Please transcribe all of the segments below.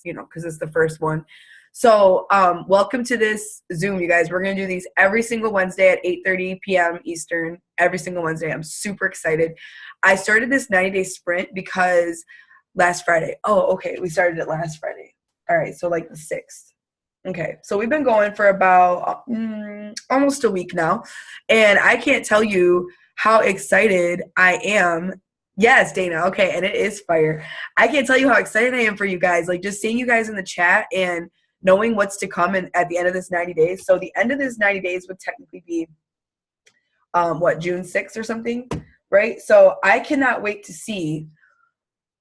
because it's the first one. So welcome to this Zoom, you guys. We're going to do these every single Wednesday at 8:30 p.m. Eastern, every single Wednesday. I'm super excited. I started this 90-day sprint because last Friday. Oh, okay. We started it last Friday. All right. So like the 6th. Okay. So we've been going for about almost a week now. And I can't tell you how excited I am. Yes, Dana. Okay. And it is fire. I can't tell you how excited I am for you guys. Like just seeing you guys in the chat and knowing what's to come at the end of this 90 days. So the end of this 90 days would technically be, June 6th or something, right? So I cannot wait to see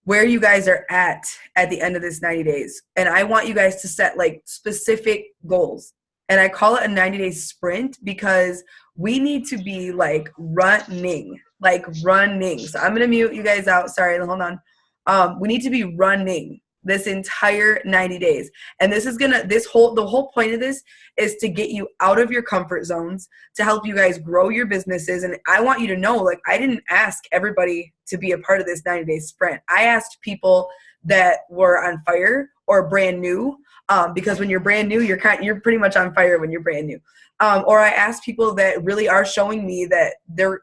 where you guys are at the end of this 90 days. And I want you guys to set like specific goals. And I call it a 90-day sprint because we need to be like running. So I'm going to mute you guys out. Sorry, hold on. We need to be running this entire 90 days. And this is the whole point of this is to get you out of your comfort zones, to help you guys grow your businesses. And I want you to know, like, I didn't ask everybody to be a part of this 90-day sprint. I asked people that were on fire or brand new, because when you're brand new, you're pretty much on fire when you're brand new. Or I asked people that really are showing me that they're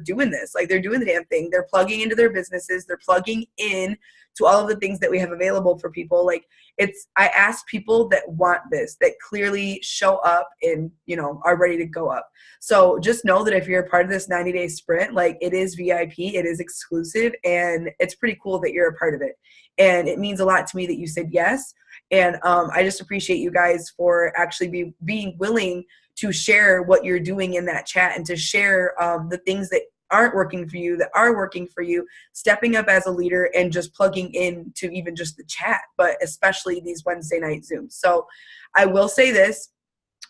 doing this, like they're doing the damn thing. They're plugging into their businesses. They're plugging in to all of the things that we have available for people. Like I asked people that want this, that clearly show up and, are ready to go up. So just know that if you're a part of this 90-day sprint, like it is VIP, it is exclusive, and it's pretty cool that you're a part of it. And it means a lot to me that you said yes. And I just appreciate you guys for actually being willing to share what you're doing in that chat and to share the things that aren't working for you, that are working for you, stepping up as a leader and just plugging in to even just the chat, but especially these Wednesday night Zooms. So I will say this.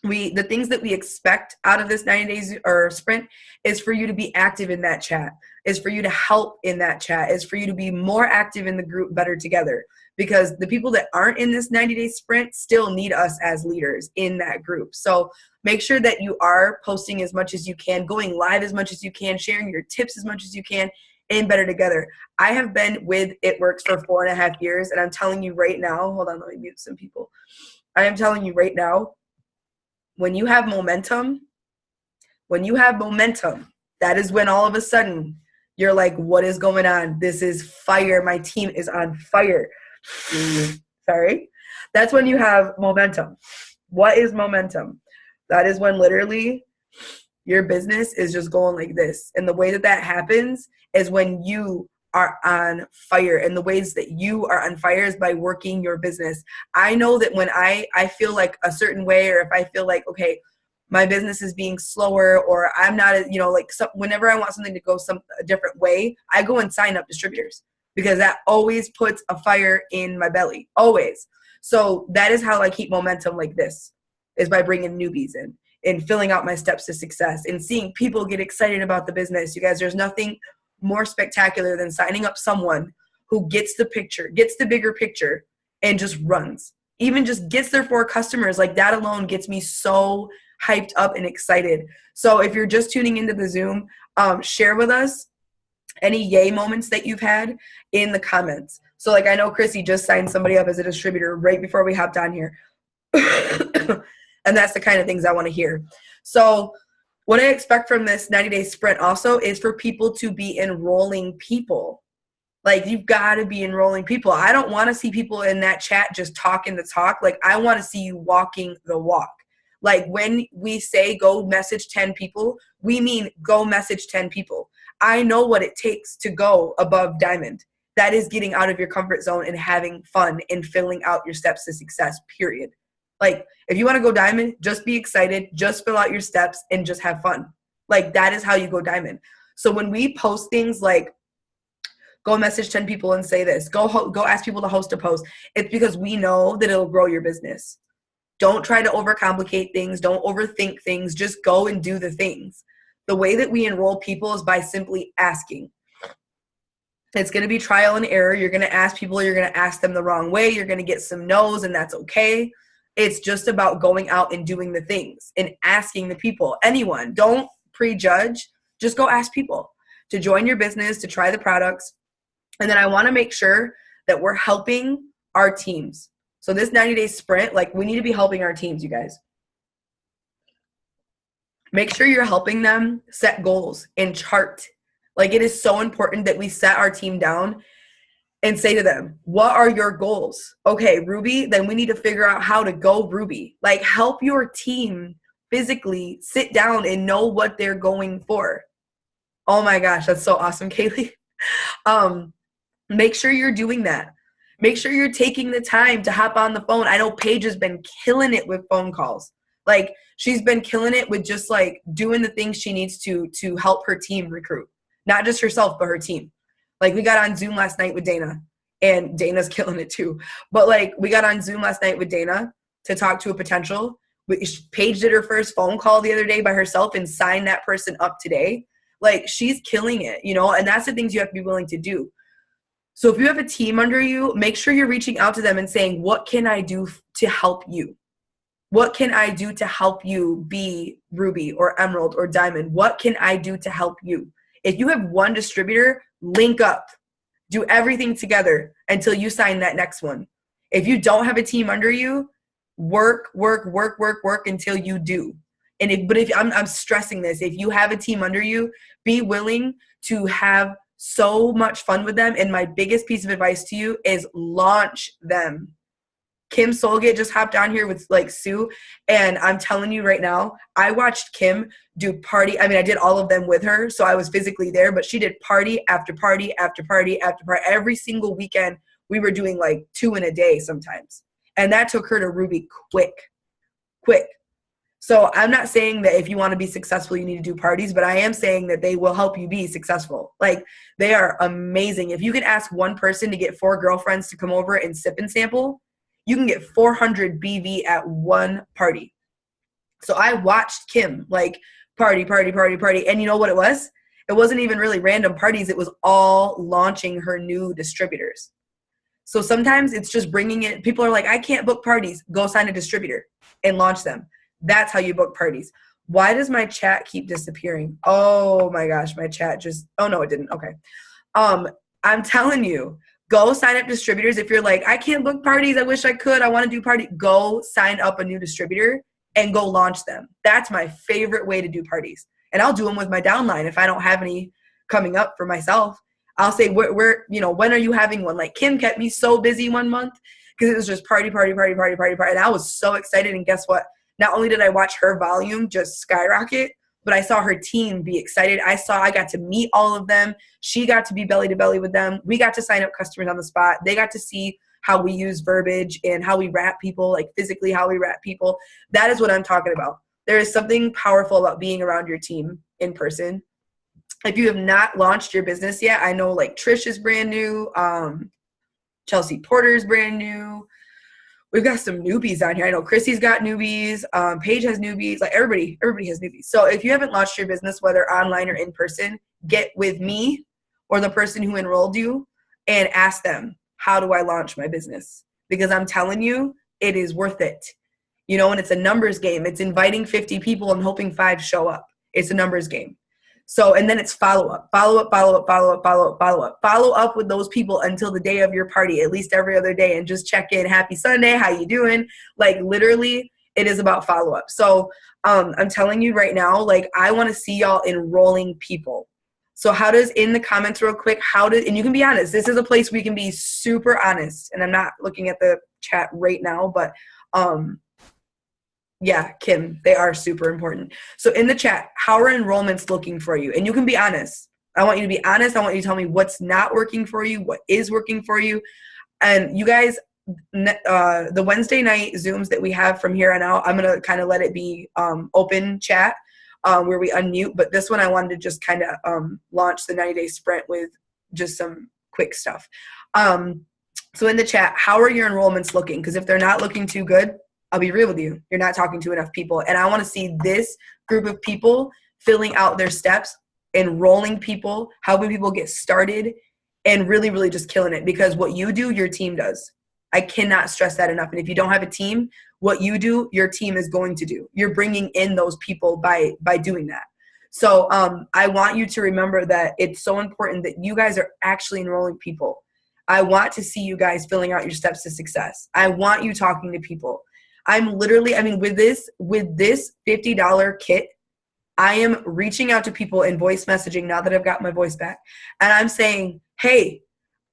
The things that we expect out of this 90 days or sprint is for you to be active in that chat, is for you to help in that chat, is for you to be more active in the group Better Together, because the people that aren't in this 90-day sprint still need us as leaders in that group. So make sure that you are posting as much as you can, going live as much as you can, sharing your tips as much as you can in Better Together. I have been with It Works for 4.5 years, and I'm telling you right now, hold on, let me mute some people. I am telling you right now, when you have momentum, that is when all of a sudden you're like, what is going on? This is fire. My team is on fire. Sorry. That's when you have momentum. What is momentum? That is when literally your business is just going like this. And the way that happens is when you are on fire. And the ways that you are on fire is by working your business. I know that when I feel like a certain way, or if I feel like, okay, my business is being slower, or I'm not, whenever I want something to go a different way, I go and sign up distributors, because that always puts a fire in my belly, always. So that is how I keep momentum like this, is by bringing newbies in and filling out my steps to success and seeing people get excited about the business. You guys, there's nothing more spectacular than signing up someone who gets the picture, gets the bigger picture, and just runs. Even just gets their 4 customers. Like that alone gets me so hyped up and excited. So if you're just tuning into the Zoom, share with us any yay moments that you've had in the comments. So like I know Chrissy just signed somebody up as a distributor right before we hopped on here. And that's the kind of things I want to hear. So what I expect from this 90-day sprint also is for people to be enrolling people. Like you've got to be enrolling people. I don't want to see people in that chat just talking the talk. Like I want to see you walking the walk. Like when we say go message 10 people, we mean go message 10 people. I know what it takes to go above diamond. That is getting out of your comfort zone and having fun and filling out your steps to success, period. Like if you want to go diamond, just be excited, just fill out your steps and just have fun. Like that is how you go diamond. So when we post things like go message 10 people and say this, go ask people to host a post, it's because we know that it'll grow your business. Don't try to overcomplicate things. Don't overthink things. Just go and do the things. The way that we enroll people is by simply asking. It's going to be trial and error. You're going to ask people. You're going to ask them the wrong way. You're going to get some no's, and that's okay. It's just about going out and doing the things and asking the people. Anyone. Don't prejudge. Just go ask people to join your business, to try the products. And then I want to make sure that we're helping our teams. So this 90-day sprint, like we need to be helping our teams, you guys. Make sure you're helping them set goals and chart. Like it is so important that we set our team down and say to them, what are your goals? Okay, Ruby, then we need to figure out how to go Ruby. Like help your team physically sit down and know what they're going for. Oh my gosh, that's so awesome, Kaylee. Make sure you're doing that. Make sure you're taking the time to hop on the phone. I know Paige has been killing it with phone calls. Like she's been killing it with just like doing the things she needs to help her team recruit. Not just herself, but her team. Like we got on Zoom last night with Dana, and Dana's killing it too. But like we got on Zoom last night with Dana to talk to a potential. Paige did her first phone call the other day by herself and signed that person up today. Like she's killing it, you know, and that's the things you have to be willing to do. So if you have a team under you, make sure you're reaching out to them and saying, what can I do to help you? What can I do to help you be Ruby or Emerald or Diamond? What can I do to help you? If you have one distributor, link up. Do everything together until you sign that next one. If you don't have a team under you, work until you do. But if I'm stressing this, if you have a team under you, be willing to have so much fun with them. And my biggest piece of advice to you is launch them. Kim Solgate just hopped on here with like Sue, and I'm telling you right now, I watched Kim do party. I mean, I did all of them with her, so I was physically there, but she did party after party after party after party. Every single weekend, we were doing like 2 in a day sometimes. And that took her to Ruby quick. So I'm not saying that if you want to be successful, you need to do parties, but I am saying that they will help you be successful. Like they are amazing. If you could ask one person to get 4 girlfriends to come over and sip and sample, you can get 400 BV at one party. So I watched Kim like party. And you know what it was? It wasn't even really random parties. It was all launching her new distributors. So sometimes it's just bringing it. People are like, I can't book parties. Go sign a distributor and launch them. That's how you book parties. Why does my chat keep disappearing? Oh my gosh, my chat just, oh no, it didn't. Okay. I'm telling you, go sign up distributors. If you're like, I can't book parties. I wish I could. I want to do party. Go sign up a new distributor and go launch them. That's my favorite way to do parties. And I'll do them with my downline if I don't have any coming up for myself. I'll say, where, you know, when are you having one? Like Kim kept me so busy one month because it was just party. And I was so excited. And guess what? Not only did I watch her volume just skyrocket, but I saw her team be excited. I got to meet all of them. She got to be belly to belly with them. We got to sign up customers on the spot. They got to see how we use verbiage and how we wrap people, like physically how we wrap people. That is what I'm talking about. There is something powerful about being around your team in person. If you have not launched your business yet, I know like Trish is brand new. Chelsea Porter is brand new. We've got some newbies on here. I know Chrissy's got newbies. Paige has newbies. Like everybody has newbies. So if you haven't launched your business, whether online or in person, get with me or the person who enrolled you and ask them, how do I launch my business? Because I'm telling you, it is worth it. You know, and it's a numbers game. It's inviting 50 people and hoping 5 show up. It's a numbers game. So, and then it's follow up with those people until the day of your party, at least every other day, and just check in. Happy Sunday. How you doing? Like literally it is about follow up. So, I'm telling you right now, like I want to see y'all enrolling people. So how does, in the comments real quick, and you can be honest, this is a place we can be super honest. And I'm not looking at the chat right now, but, yeah, Kim, they are super important. So in the chat, how are enrollments looking for you? And you can be honest. I want you to be honest. I want you to tell me what's not working for you, what is working for you. And you guys, the Wednesday night Zooms that we have from here on out, I'm going to kind of let it be open chat where we unmute. But this one I wanted to just kind of launch the 90-day sprint with just some quick stuff. So in the chat, how are your enrollments looking? Because if they're not looking too good, I'll be real with you. You're not talking to enough people. And I want to see this group of people filling out their steps, enrolling people, helping people get started, and really, really just killing it. Because what you do, your team does. I cannot stress that enough. And if you don't have a team, what you do, your team is going to do. You're bringing in those people by doing that. So I want you to remember that it's so important that you guys are actually enrolling people. I want to see you guys filling out your steps to success. I want you talking to people. I'm literally, I mean, with this $50 kit, I am reaching out to people in voice messaging now that I've got my voice back. And I'm saying, hey,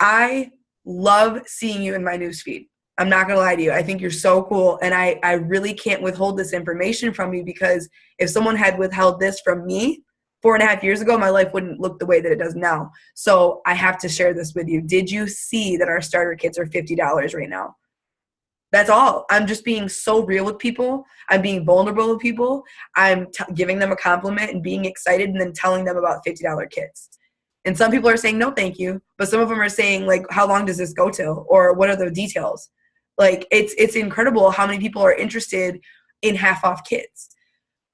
I love seeing you in my newsfeed. I'm not going to lie to you. I think you're so cool. And I really can't withhold this information from you, because if someone had withheld this from me 4.5 years ago, my life wouldn't look the way that it does now. So I have to share this with you. Did you see that our starter kits are $50 right now? That's all. I'm just being so real with people. I'm being vulnerable with people. I'm giving them a compliment and being excited, and then telling them about $50 kits. And some people are saying, no, thank you. But some of them are saying, like, how long does this go till? Or what are the details? Like, it's incredible how many people are interested in half off kits.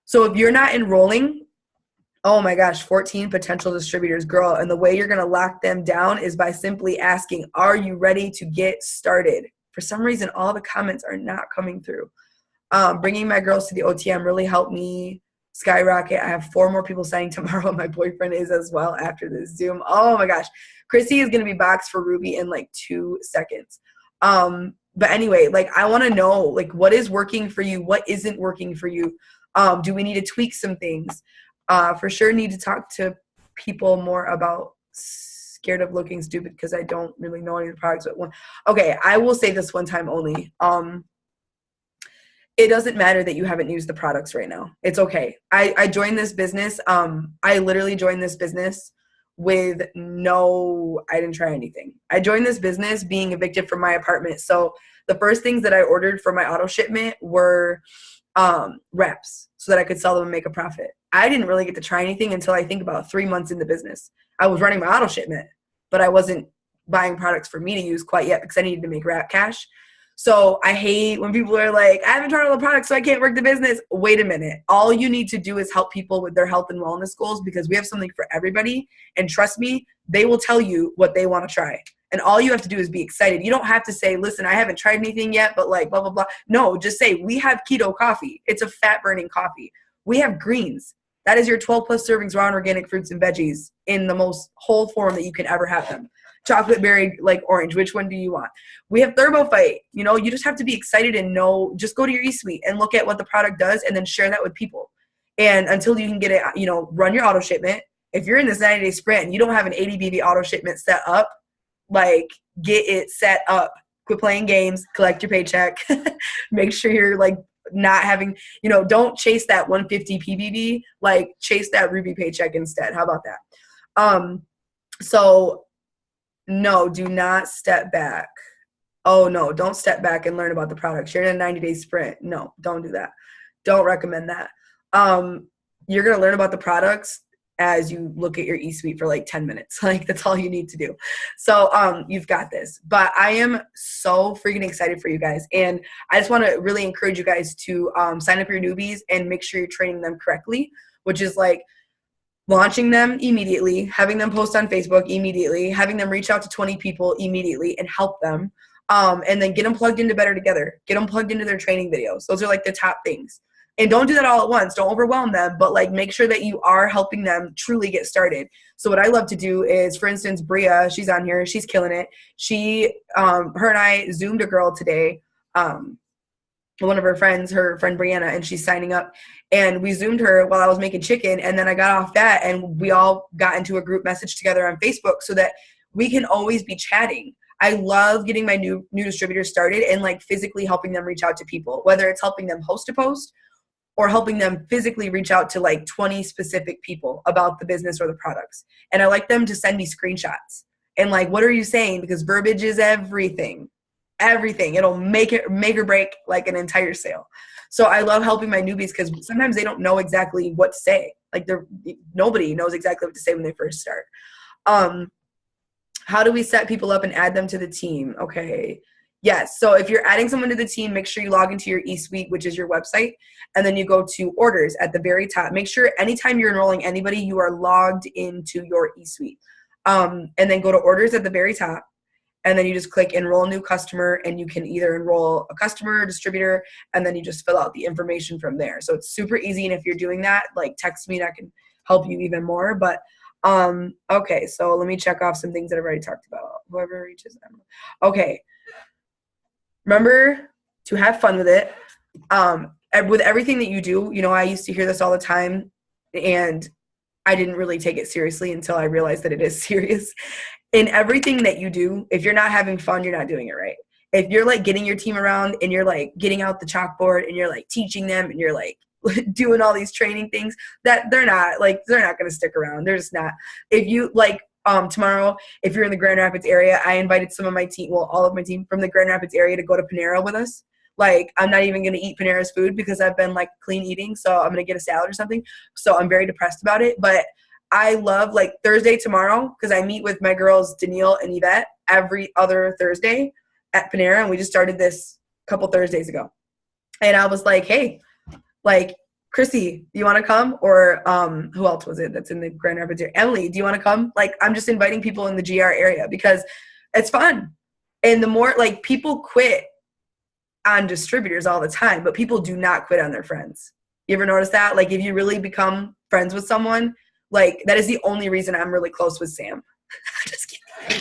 So if you're not enrolling, oh my gosh, 14 potential distributors, girl. And the way you're going to lock them down is by simply asking, are you ready to get started? For some reason, all the comments are not coming through. Bringing my girls to the OTM really helped me skyrocket. I have 4 more people signing tomorrow, and my boyfriend is as well after this Zoom. Oh my gosh. Chrissy is going to be boxed for Ruby in like 2 seconds. But anyway, like, I want to know, like, what is working for you? What isn't working for you? Do we need to tweak some things? For sure need to talk to people more about scared of looking stupid because I don't really know any of the products. But okay, I will say this one time only. It doesn't matter that you haven't used the products right now. It's okay. I joined this business. I literally joined this business with I didn't try anything. I joined this business being evicted from my apartment. So the first things that I ordered for my auto shipment were wraps so that I could sell them and make a profit. I didn't really get to try anything until I think about 3 months in the business. I was running my auto shipment, but I wasn't buying products for me to use quite yet because I needed to make wrap cash. So I hate when people are like, I haven't tried all the products, so I can't work the business. Wait a minute. All you need to do is help people with their health and wellness goals, because we have something for everybody. And trust me, they will tell you what they want to try. And all you have to do is be excited. You don't have to say, listen, I haven't tried anything yet, but like blah, blah, blah. No, just say, we have keto coffee. It's a fat-burning coffee. We have greens. That is your 12 plus servings raw and organic fruits and veggies in the most whole form that you can ever have them. Chocolate berry, like orange. Which one do you want? We have ThermoFight. You know, you just have to be excited and know, just go to your eSuite and look at what the product does and then share that with people. And until you can get it, you know, run your auto shipment. If you're in this 90-day sprint and you don't have an 80BV auto shipment set up, like, get it set up. Quit playing games, collect your paycheck. Make sure you're like not having, you know, don't chase that 150 PBV, like chase that Ruby paycheck instead. How about that? So no, do not step back. Oh no, don't step back and learn about the products. You're in a 90-day sprint. No, don't do that. Don't recommend that. You're going to learn about the products as you look at your eSuite for like 10 minutes. Like, that's all you need to do. So you've got this. But I am so freaking excited for you guys. And I just want to really encourage you guys to sign up your newbies and make sure you're training them correctly, which is like launching them immediately, having them post on Facebook immediately, having them reach out to 20 people immediately and help them. And then get them plugged into Better Together. Get them plugged into their training videos. Those are like the top things. And don't do that all at once. Don't overwhelm them, but like make sure that you are helping them truly get started. So what I love to do is, for instance, Bria, she's on here. She's killing it. She, her and I Zoomed a girl today, one of her friend Brianna, and she's signing up. And we Zoomed her while I was making chicken. And then I got off that and we all got into a group message together on Facebook so that we can always be chatting. I love getting my new distributors started and like physically helping them reach out to people, whether it's helping them host a post or helping them physically reach out to like 20 specific people about the business or the products. And I like them to send me screenshots and like, what are you saying? Because verbiage is everything. It'll make or break like an entire sale. So I love helping my newbies because sometimes they don't know exactly what to say. Like nobody knows exactly what to say when they first start. How do we set people up and add them to the team? Okay. Yes. So if you're adding someone to the team, make sure you log into your eSuite, which is your website, and then you go to orders at the very top. Make sure anytime you're enrolling anybody, you are logged into your eSuite. And then go to orders at the very top, and then you just click enroll new customer, and you can either enroll a customer or distributor, and then you just fill out the information from there. So it's super easy. And if you're doing that, like text me and I can help you even more. But Okay, so let me check off some things that I've already talked about. Whoever reaches them. Okay. Remember to have fun with it. And with everything that you do, you know, I used to hear this all the time, and I didn't really take it seriously until I realized that it is serious. In everything that you do, if you're not having fun, you're not doing it right. If you're like getting your team around and you're like getting out the chalkboard and you're like teaching them and you're like doing all these training things, that they're not going to stick around. They're just not. If you like tomorrow, if you're in the Grand Rapids area, I invited some of my team, well, all of my team from the Grand Rapids area to go to Panera with us. Like, I'm not even going to eat Panera's food because I've been like clean eating. So I'm going to get a salad or something. So I'm very depressed about it. But I love like Thursday tomorrow, because I meet with my girls, Danielle and Yvette, every other Thursday at Panera. And we just started this a couple Thursdays ago. And I was like, hey, like, Chrissy, do you want to come? Or who else was it that's in the Grand Rapids area? Emily, do you want to come? Like, I'm just inviting people in the GR area because it's fun. And the more, like, people quit on distributors all the time, but people do not quit on their friends. You ever notice that? Like, if you really become friends with someone, like, that is the only reason I'm really close with Sam. Just kidding.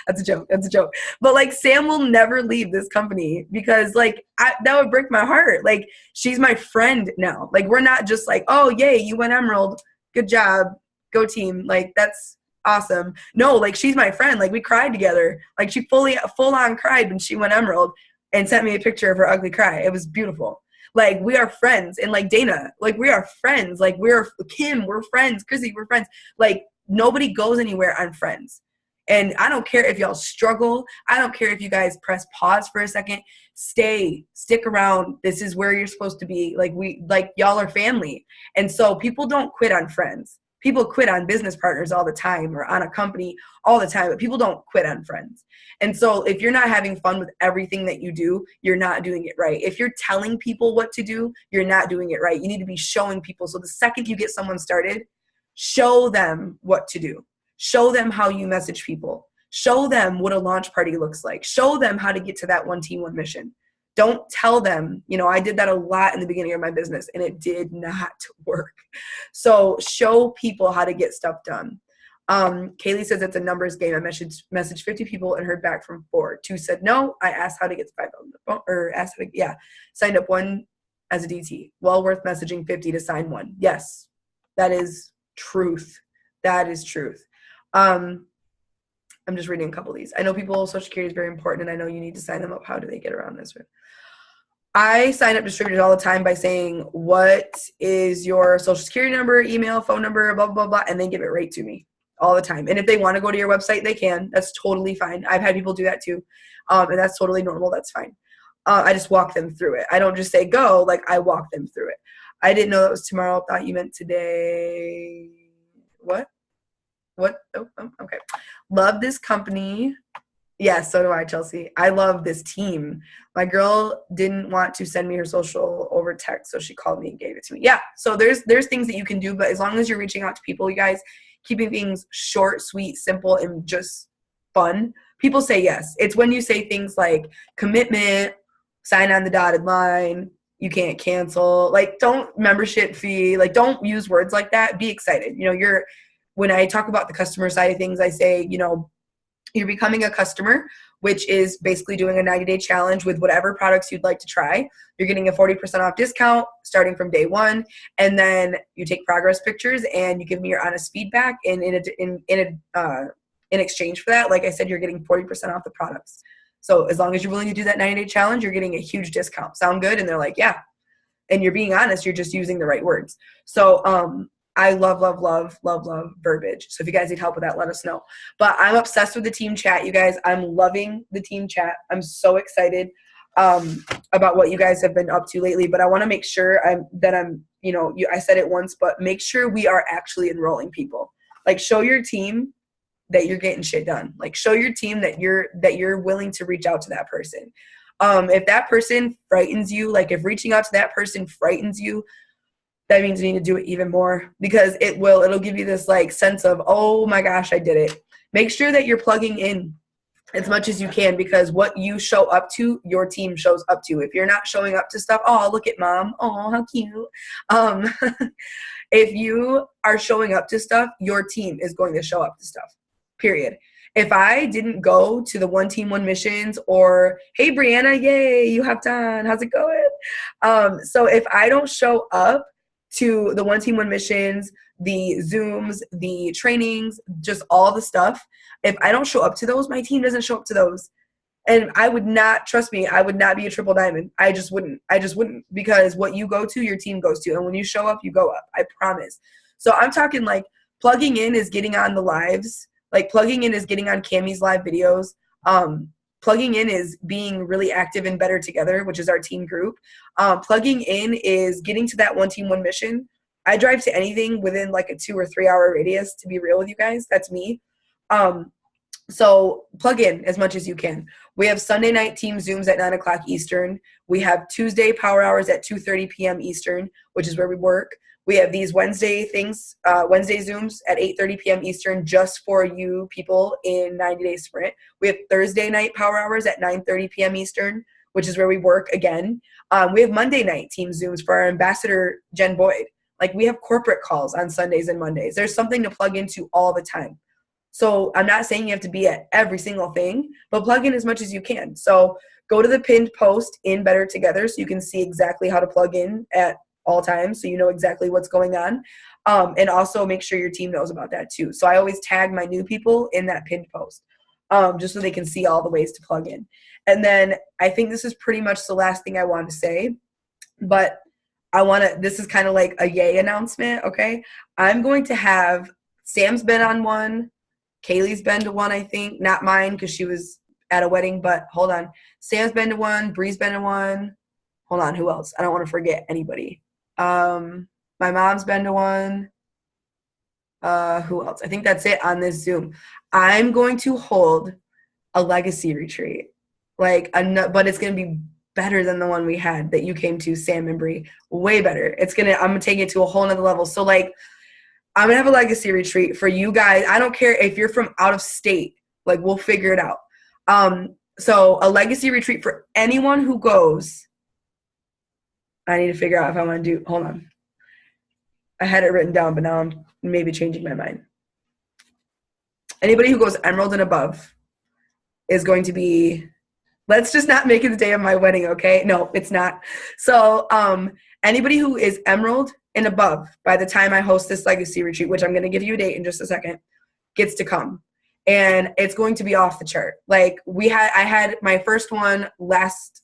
That's a joke. That's a joke. But like, Sam will never leave this company because like that would break my heart. Like, she's my friend now. Like, we're not just like, oh, yay, you went Emerald. Good job. Go team. Like, that's awesome. No, like, she's my friend. Like, we cried together. Like, she full on cried when she went Emerald and sent me a picture of her ugly cry. It was beautiful. Like, we are friends. And like Dana, like, we are friends. Like, we're Kim, we're friends. Chrissy, we're friends. Like, nobody goes anywhere on friends. And I don't care if y'all struggle. I don't care if you guys press pause for a second. Stick around. This is where you're supposed to be. Like, y'all are family. And so people don't quit on friends. People quit on business partners all the time or on a company all the time, but people don't quit on friends. And so if you're not having fun with everything that you do, you're not doing it right. If you're telling people what to do, you're not doing it right. You need to be showing people. So the second you get someone started, show them what to do. Show them how you message people. Show them what a launch party looks like. Show them how to get to that one team, one mission. Don't tell them, you know, I did that a lot in the beginning of my business and it did not work. So show people how to get stuff done. Kaylee says it's a numbers game. I messaged 50 people and heard back from 4. 2 said no. I asked how to get 5 on the phone, or asked how to, signed up 1 as a DT. Well worth messaging 50 to sign 1. Yes, that is truth. That is truth. I'm just reading a couple of these. I know people, Social Security is very important, and I know you need to sign them up. How do they get around this? I sign up distributors all the time by saying, what is your Social Security number, email, phone number, blah, blah, blah, and they give it right to me all the time. And if they want to go to your website, they can. That's totally fine. I've had people do that too, and that's totally normal. That's fine. I just walk them through it. I don't just say go, like, I walk them through it. I didn't know that was tomorrow. Thought you meant today. What? Oh, okay. Love this company. Yeah, so do I, Chelsea. I love this team. My girl didn't want to send me her social over text, so she called me and gave it to me. Yeah, so there's things that you can do, but as long as you're reaching out to people, you guys, keeping things short, sweet, simple, and just fun, people say yes. It's when you say things like commitment, sign on the dotted line, you can't cancel, like, don't membership fee, like, don't use words like that. Be excited. You know, when I talk about the customer side of things, I say, you know, you're becoming a customer, which is basically doing a 90-day challenge with whatever products you'd like to try. You're getting a 40% off discount starting from day 1. And then you take progress pictures and you give me your honest feedback. And in exchange for that, like I said, you're getting 40% off the products. So as long as you're willing to do that 90-day challenge, you're getting a huge discount. Sound good? And they're like, yeah. And you're being honest. You're just using the right words. So, I love verbiage. So if you guys need help with that, let us know. But I'm obsessed with the team chat, you guys. I'm loving the team chat. I'm so excited about what you guys have been up to lately. But I want to make sure I said it once, but make sure we are actually enrolling people. Like, show your team that you're getting shit done. Like, show your team that you're willing to reach out to that person. If that person frightens you, like if reaching out to that person frightens you, that means you need to do it even more, because it'll give you this like sense of, oh my gosh, I did it. Make sure that you're plugging in as much as you can, because what you show up to, your team shows up to. If you're not showing up to stuff, oh, look at mom, oh, how cute. Um, if you are showing up to stuff, your team is going to show up to stuff, period. If I didn't go to the one team, one missions, or hey, Brianna, yay, you hopped on, how's it going? So if I don't show up to the one team, one missions, the Zooms, the trainings, just all the stuff, if I don't show up to those, my team doesn't show up to those. And I would not, trust me, I would not be a triple diamond. I just wouldn't, because what you go to, your team goes to. And when you show up, you go up. I promise. So I'm talking like plugging in is getting on the lives. Like plugging in is getting on Cammie's live videos. Plugging in is being really active and Better Together, which is our team group. Plugging in is getting to that one team, one mission. I drive to anything within like a 2 or 3 hour radius, to be real with you guys. That's me. So plug in as much as you can. We have Sunday night team Zooms at 9 o'clock Eastern. We have Tuesday power hours at 2:30 p.m. Eastern, which is where we work. We have these Wednesday things, Wednesday Zooms at 8:30 p.m. Eastern, just for you people in 90 Day Sprint. We have Thursday night power hours at 9:30 p.m. Eastern, which is where we work again. We have Monday night team Zooms for our ambassador, Jen Boyd. Like, we have corporate calls on Sundays and Mondays. There's something to plug into all the time. So I'm not saying you have to be at every single thing, but plug in as much as you can. So go to the pinned post in Better Together so you can see exactly how to plug in at all times, so you know exactly what's going on. And also make sure your team knows about that too. So I always tag my new people in that pinned post, just so they can see all the ways to plug in. And then I think this is pretty much the last thing I want to say, but this is kind of like a yay announcement, okay? I'm going to have, Sam's been on one, Kaylee's been to one, I think. Not mine because she was at a wedding, but hold on. Sam's been to one, Bree's been to one. Hold on, who else? I don't want to forget anybody. My mom's been to one. Who else? I think that's it on this Zoom. I'm going to hold a legacy retreat, but it's going to be better than the one we had that you came to, Sam and Bree. Way better. I'm going to take it to a whole nother level. So like, I'm going to have a legacy retreat for you guys. I don't care if you're from out of state. Like, we'll figure it out. So a legacy retreat for anyone who goes. I need to figure out if I want to do, hold on. I had it written down, but now I'm maybe changing my mind. Anybody who goes Emerald and above is going to be, let's just not make it the day of my wedding, okay? No, it's not. So anybody who is Emerald and above by the time I host this legacy retreat, which I'm going to give you a date in just a second, gets to come. And it's going to be off the chart. Like, I had my first one last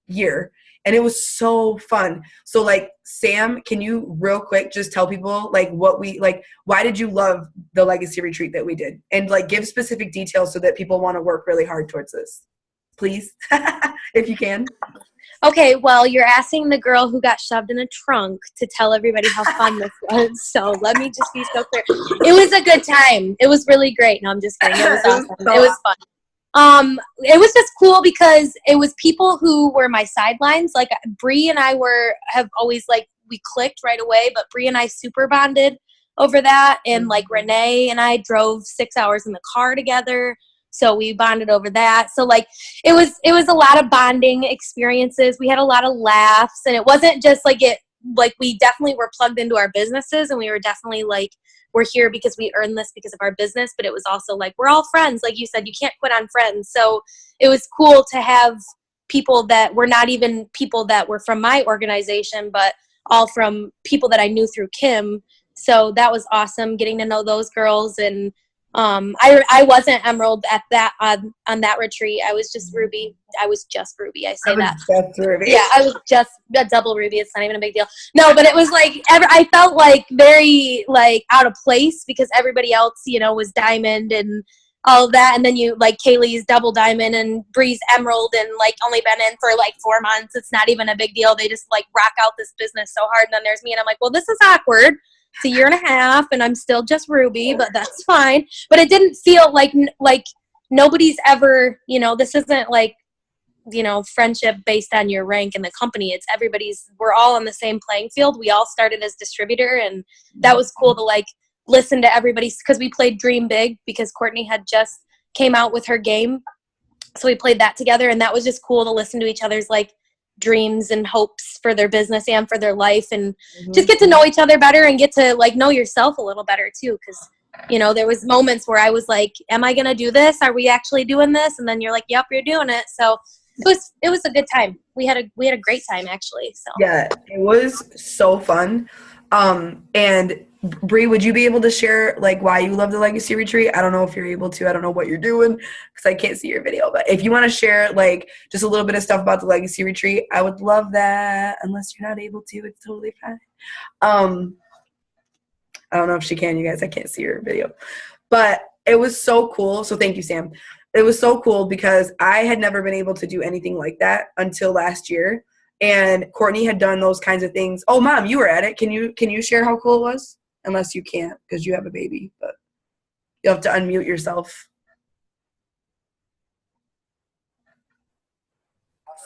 year, and it was so fun. So like, Sam, can you real quick just tell people like why did you love the legacy retreat that we did? And like, give specific details so that people want to work really hard towards this, please, if you can. Okay, well, you're asking the girl who got shoved in a trunk to tell everybody how fun this was. So let me just be so clear. It was a good time. It was really great. No, I'm just kidding. It was awesome. It was fun. It was just cool because it was people who were my sidelines. Like, Bree and I have always, like, we clicked right away, but Bree and I super bonded over that. And like, Renee and I drove 6 hours in the car together. So we bonded over that. So like, it was a lot of bonding experiences. We had a lot of laughs, and it wasn't just like we definitely were plugged into our businesses, and we were definitely like, we're here because we earned this because of our business. But it was also like, we're all friends. Like you said, you can't quit on friends. So it was cool to have people that were not even people that were from my organization, but all from people that I knew through Kim. So that was awesome, getting to know those girls. And I wasn't Emerald at that on that retreat. I was just Ruby. I was just Ruby. I say that. Just Ruby. Yeah, I was just a double Ruby. It's not even a big deal. No, but it was like I felt like very like out of place because everybody else, was Diamond and all of that, and then you like Kaylee's double Diamond and Bree's Emerald, and like only been in for like 4 months. It's not even a big deal. They just like rock out this business so hard, and then there's me, and I'm like, well, this is awkward. It's a 1.5 years, and I'm still just Ruby, but that's fine. But it didn't feel like nobody's ever, this isn't like, friendship based on your rank in the company. It's we're all on the same playing field. We all started as distributor, and that was cool to like listen to everybody, because we played Dream Big because Courtney had just came out with her game So we played that together, and that was just cool to listen to each other's like dreams and hopes for their business and for their life, and just get to know each other better and get to like know yourself a little better too. Because, you know, there was moments where I was like, am I going to do this? Are we actually doing this? And then you're like, yep, you're doing it. So it was a good time. We had a great time actually. So yeah, it was so fun. And Bree, would you be able to share like why you love the Legacy Retreat? I don't know if you're able to. I don't know what you're doing because I can't see your video. But if you want to share like just a little bit of stuff about the Legacy Retreat, I would love that. Unless you're not able to, it's totally fine. I don't know if she can, you guys. I can't see your video. But it was so cool. So thank you, Sam. It was so cool because I had never been able to do anything like that until last year. And Courtney had done those kinds of things. Oh, Mom, you were at it. Can you share how cool it was? Unless you can't because you have a baby. But you'll have to unmute yourself.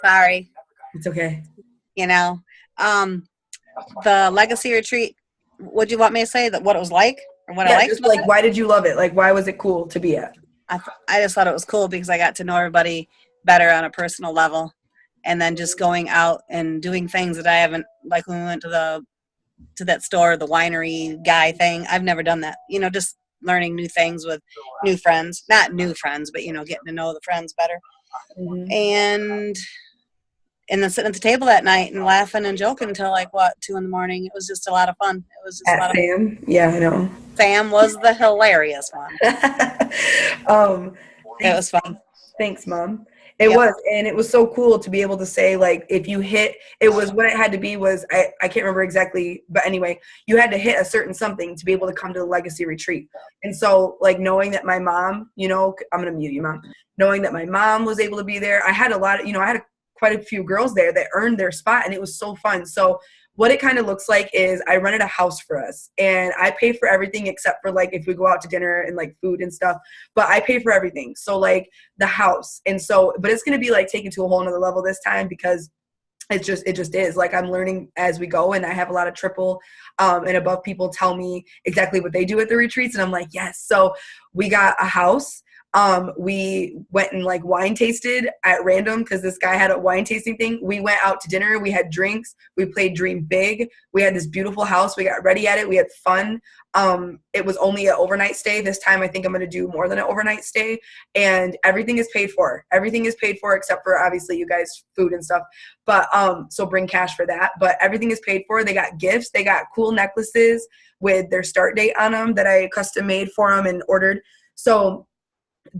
Sorry. It's okay. You know, the Legacy Retreat, would you want me to say that what it was like? Or what I liked? Just like, why did you love it? Like, why was it cool to be at? I just thought it was cool because I got to know everybody better on a personal level. And then just going out and doing things that I haven't, like when we went to that store, the winery guy thing. I've never done that. You know, just learning new things with new friends. Not new friends, but, you know, getting to know the friends better. Mm-hmm. And then sitting at the table that night and laughing and joking until like, 2 a.m. It was just a lot of fun. It was just a lot of fun. Yeah, I know. Sam was the hilarious one. It was fun. Thanks, Mom. It was, and it was so cool to be able to say, like, if you hit, it was what it had to be was, I can't remember exactly, but anyway, you had to hit a certain something to be able to come to the Legacy Retreat. And so, like, knowing that my mom, you know, I'm going to mute you, Mom, knowing that my mom was able to be there, I had a lot of, you know, I had quite a few girls there that earned their spot, and it was so fun. So what it kind of looks like is I rented a house for us, and I pay for everything except for like if we go out to dinner and like food and stuff, but I pay for everything. So like the house. And so, but it's going to be like taken to a whole nother level this time because it just is like I'm learning as we go, and I have a lot of triple and above people tell me exactly what they do at the retreats, and I'm like, yes. So we got a house. We went and like wine tasted at random because this guy had a wine tasting thing. We went out to dinner. We had drinks. We played Dream Big. We had this beautiful house. We got ready at it. We had fun. It was only an overnight stay. This time I think I'm going to do more than an overnight stay, and everything is paid for. Everything is paid for except for obviously you guys food and stuff. But so bring cash for that. But everything is paid for. They got gifts. They got cool necklaces with their start date on them that I custom made for them and ordered. So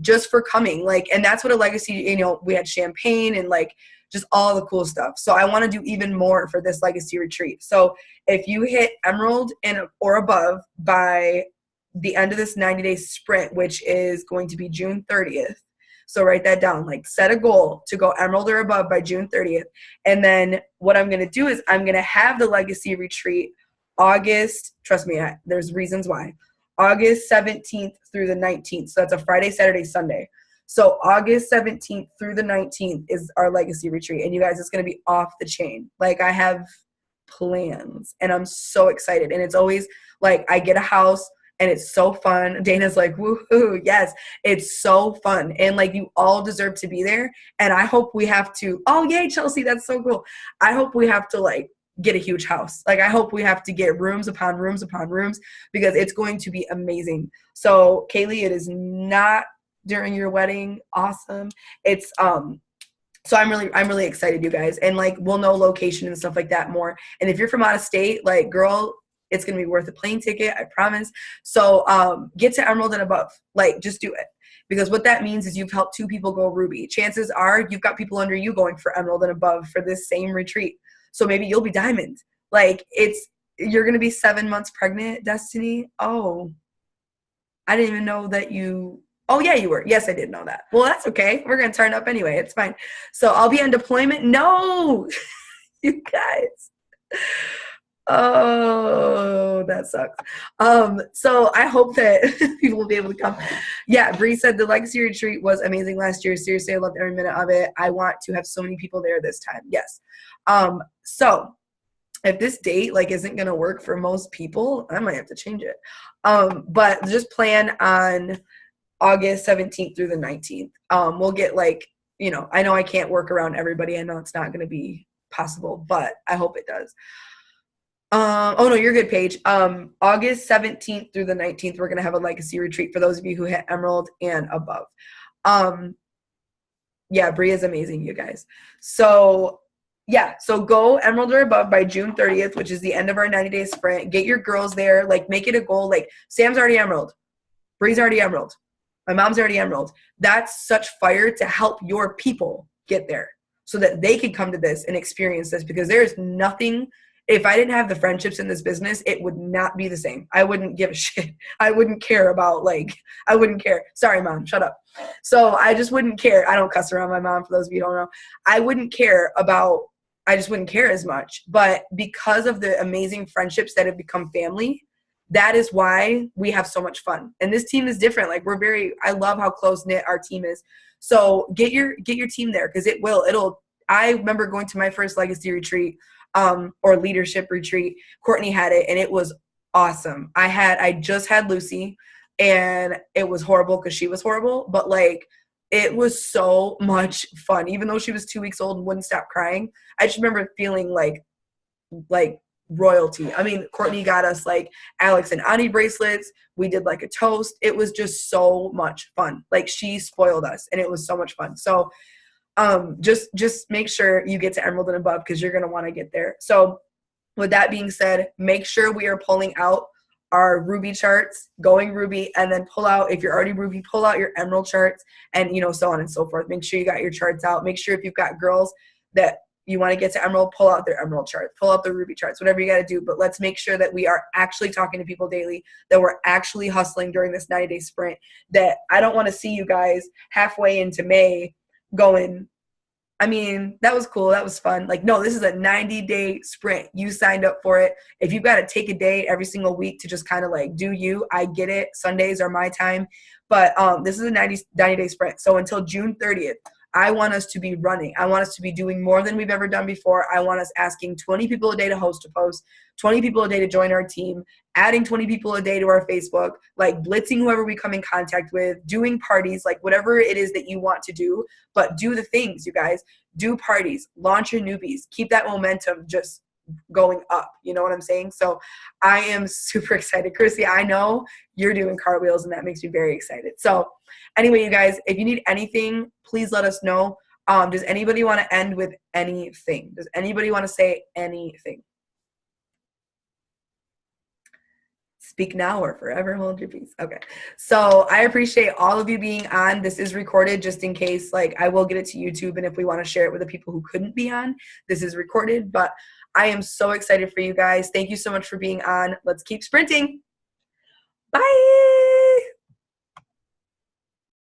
just for coming, like, and that's what a Legacy, you know, we had champagne and like just all the cool stuff. So I want to do even more for this Legacy Retreat. So if you hit Emerald and or above by the end of this 90-day sprint, which is going to be June 30th. So write that down, like set a goal to go Emerald or above by June 30th. And then what I'm going to do is I'm going to have the Legacy Retreat August, trust me, there's reasons why. August 17th through the 19th. So that's a Friday, Saturday, Sunday. So August 17th through the 19th is our Legacy Retreat. And you guys, it's going to be off the chain. Like I have plans and I'm so excited. And it's always like I get a house and it's so fun. Dana's like, woohoo, yes, it's so fun. And like you all deserve to be there. And I hope we have to, oh yay, Chelsea, that's so cool. I hope we have to like get a huge house. Like I hope we have to get rooms upon rooms upon rooms because it's going to be amazing. So Kaylee, it is not during your wedding. Awesome. It's so I'm really excited, you guys. And like we'll know location and stuff like that more. And if you're from out of state, like girl, it's gonna be worth a plane ticket, I promise. So get to Emerald and above. Like just do it. Because what that means is you've helped 2 people go Ruby. Chances are you've got people under you going for Emerald and above for this same retreat. So maybe you'll be Diamond. Like you're going to be 7 months pregnant, Destiny. Oh, I didn't even know that you, oh yeah, you were. Yes, I did know that. Well, that's okay. We're going to turn up anyway. It's fine. So I'll be on deployment. No, you guys. Oh, that sucks. So I hope that people will be able to come. Yeah, Bree said the Legacy Retreat was amazing last year. Seriously, I loved every minute of it. I want to have so many people there this time. Yes. So if this date like isn't gonna work for most people, I might have to change it. But just plan on August 17th through the 19th. We'll get like you know, I know I can't work around everybody. I know it's not going to be possible, but I hope it does. Oh no, you're good, Paige. August 17th through the 19th, we're gonna have a legacy retreat for those of you who hit Emerald and above. Yeah, Brie is amazing, you guys. So yeah, so go Emerald or above by June 30th, which is the end of our 90-day sprint. Get your girls there, like make it a goal. Like Sam's already Emerald, Brie's already Emerald, my mom's already Emerald. That's such fire to help your people get there so that they can come to this and experience this, because there's nothing. If I didn't have the friendships in this business, it would not be the same. I wouldn't give a shit. I wouldn't care about, like, I wouldn't care. Sorry, Mom, shut up. So I just wouldn't care. I don't cuss around my mom, for those of you who don't know. I wouldn't care about, I just wouldn't care as much. But because of the amazing friendships that have become family, that is why we have so much fun. And this team is different. Like, I love how close-knit our team is. So get your team there, because I remember going to my first legacy retreat, or leadership retreat. Courtney had it, and it was awesome. I just had Lucy, and it was horrible because she was horrible, but like it was so much fun. Even though she was 2 weeks old and wouldn't stop crying, I just remember feeling like royalty. I mean, Courtney got us like Alex and Ani bracelets. We did like a toast. It was just so much fun. Like, she spoiled us, and it was so much fun. So just make sure you get to Emerald and above, because you're going to want to get there. So with that being said, make sure we are pulling out our Ruby charts, going Ruby, and then pull out, if you're already Ruby, pull out your Emerald charts, and, you know, so on and so forth. Make sure you got your charts out. Make sure if you've got girls that you want to get to Emerald, pull out their Emerald charts, pull out the Ruby charts, whatever you got to do. But let's make sure that we are actually talking to people daily, that we're actually hustling during this 90-day sprint, that I don't want to see you guys halfway into May going, I mean, that was cool. That was fun. Like, no, this is a 90-day sprint. You signed up for it. If you've got to take a day every single week to just kind of like do you, I get it. Sundays are my time. But this is a 90-day sprint. So until June 30th, I want us to be running. I want us to be doing more than we've ever done before. I want us asking 20 people a day to host a post, 20 people a day to join our team, adding 20 people a day to our Facebook, like blitzing whoever we come in contact with, doing parties, like whatever it is that you want to do, but do the things, you guys. Do parties, launch your newbies, keep that momentum just going up. You know what I'm saying? So I am super excited. Chrissy, I know you're doing cartwheels, and that makes me very excited. So anyway, you guys, if you need anything, please let us know. Does anybody want to end with anything? Does anybody want to say anything? Speak now or forever hold your peace. Okay. So I appreciate all of you being on. This is recorded just in case, like, I will get it to YouTube, and if we want to share it with the people who couldn't be on, this is recorded. But I am so excited for you guys. Thank you so much for being on. Let's keep sprinting. Bye.